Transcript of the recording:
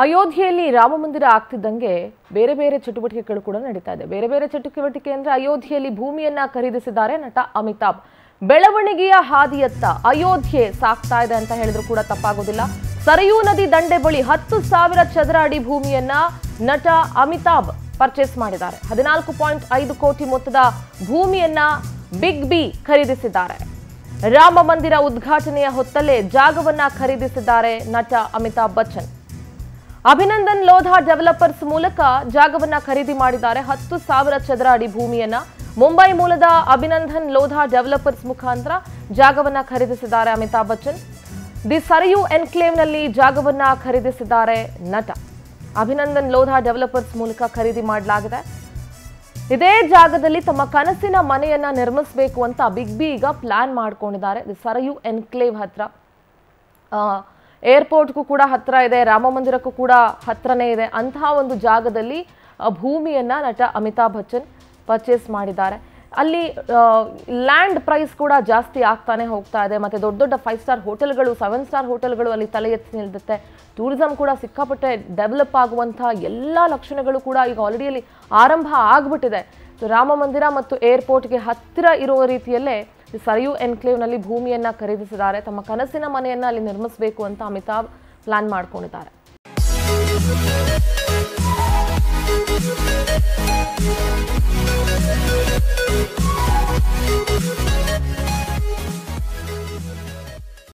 ಅಯೋಧ್ಯೆಯಲ್ಲಿ ರಾಮ ಮಂದಿರ ಆಗ್ತಿದ್ದಂಗೆ ಬೇರೆ ಬೇರೆ ಚಟುವಟಿಕೆಗಳು ಕೂಡ ನಡೀತಾ ಇದೆ. ಬೇರೆ ಬೇರೆ ಚಟುವಟಿಕೆ ಅಂದ್ರೆ ಅಯೋಧ್ಯೆಯಲ್ಲಿ ಭೂಮಿಯನ್ನ ಖರೀದಿಸಿದ್ದಾರೆ ನಟ ಅಮಿತಾಬ್. ಬೆಳವಣಿಗೆಯ ಹಾದಿಯತ್ತ ಅಯೋಧ್ಯೆ ಸಾಗ್ತಾ ಇದೆ ಅಂತ ಹೇಳಿದ್ರು ಕೂಡ ತಪ್ಪಾಗೋದಿಲ್ಲ. ಸರಯೂ ನದಿ ದಂಡೆ ಬಳಿ 10,000 ಚದರ ಅಡಿ ಭೂಮಿಯನ್ನ ನಟ ಅಮಿತಾಬ್ ಪರ್ಚೇಸ್ ಮಾಡಿದ್ದಾರೆ. 14.5 ಕೋಟಿ ಮೊತ್ತದ ಭೂಮಿಯನ್ನ ಬಿಗ್ ಬಿ ಖರೀದಿಸಿದ್ದಾರೆ. ರಾಮ ಮಂದಿರ ಉದ್ಘಾಟನೆಯ ಹೊತ್ತಲ್ಲೇ ಜಾಗವನ್ನ ಖರೀದಿಸಿದ್ದಾರೆ ನಟ ಅಮಿತಾಬ್ ಬಚ್ಚನ್. ಅಭಿನಂದನ್ ಲೋಧಾ ಡೆವಲಪರ್ಸ್ ಮೂಲಕ ಜಾಗವನ್ನ ಖರೀದಿ ಮಾಡಿದ್ದಾರೆ. 10,000 ಚದರ ಅಡಿ ಭೂಮಿಯನ್ನ ಮುಂಬೈ ಮೂಲದ ಅಭಿನಂದನ್ ಲೋಧಾ ಡೆವಲಪರ್ಸ್ ಮುಖಾಂತರ ಜಾಗವನ್ನ ಖರೀದಿಸಿದ್ದಾರೆ ಅಮಿತಾಬ್ ಬಚ್ಚನ್. ದಿ ಸರಯೂ ಎನ್ಕ್ಲೇವ್ನಲ್ಲಿ ಜಾಗವನ್ನ ಖರೀದಿಸಿದ್ದಾರೆ ನಟ. ಅಭಿನಂದನ್ ಲೋಧಾ ಡೆವಲಪರ್ಸ್ ಮೂಲಕ ಖರೀದಿ ಮಾಡಲಾಗಿದೆ. ಇದೇ ಜಾಗದಲ್ಲಿ ತಮ್ಮ ಕನಸಿನ ಮನೆಯನ್ನ ನಿರ್ಮಿಸಬೇಕು ಅಂತ ಬಿಗ್ ಬಿ ಈಗ ಪ್ಲಾನ್ ಮಾಡ್ಕೊಂಡಿದ್ದಾರೆ. ದಿ ಸರಯೂ ಎನ್ಕ್ಲೇವ್ ಹತ್ರ, ಏರ್ಪೋರ್ಟ್ಗೂ ಕೂಡ ಹತ್ರ ಇದೆ, ರಾಮ ಮಂದಿರಕ್ಕೂ ಕೂಡ ಹತ್ರನೇ ಇದೆ. ಅಂತಹ ಒಂದು ಜಾಗದಲ್ಲಿ ಭೂಮಿಯನ್ನ ನಟ ಅಮಿತಾಬ್ ಬಚ್ಚನ್ ಪರ್ಚೇಸ್ ಮಾಡಿದ್ದಾರೆ. ಅಲ್ಲಿ ಲ್ಯಾಂಡ್ ಪ್ರೈಸ್ ಕೂಡ ಜಾಸ್ತಿ ಆಗ್ತಾನೆ ಹೋಗ್ತಾ ಇದೆ. ಮತ್ತೆ ದೊಡ್ಡ ದೊಡ್ಡ 5 ಸ್ಟಾರ್ ಹೋಟೆಲ್ಗಳು, 7 ಸ್ಟಾರ್ ಹೋಟೆಲ್ಗಳು ಅಲ್ಲಿ ತಲೆ ಎತ್ತಿ ನಿಲ್ಲುತ್ತೆ. ಟೂರಿಸಂ ಕೂಡ ಸಿಕ್ಕಾಪಟ್ಟೆ ಡೆವಲಪ್ ಆಗುವಂತಹ ಎಲ್ಲ ಲಕ್ಷಣಗಳು ಕೂಡ ಈಗ ಆಲ್ರೆಡಿ ಅಲ್ಲಿ ಆರಂಭ ಆಗ್ಬಿಟ್ಟಿದೆ. ರಾಮ ಮಂದಿರ ಮತ್ತು ಏರ್ಪೋರ್ಟ್ಗೆ ಹತ್ತಿರ ಇರುವ ರೀತಿಯಲ್ಲೇ ಸರಯೂ ಎನ್ಕ್ಲೇವ್ನಲ್ಲಿ ಭೂಮಿಯನ್ನ ಖರೀದಿಸಿದ್ದಾರೆ. ತಮ್ಮ ಕನಸಿನ ಮನೆಯನ್ನ ಅಲ್ಲಿ ನಿರ್ಮಿಸಬೇಕು ಅಂತ ಅಮಿತಾಬ್ ಪ್ಲಾನ್ ಮಾಡ್ಕೊಂಡಿದ್ದಾರೆ.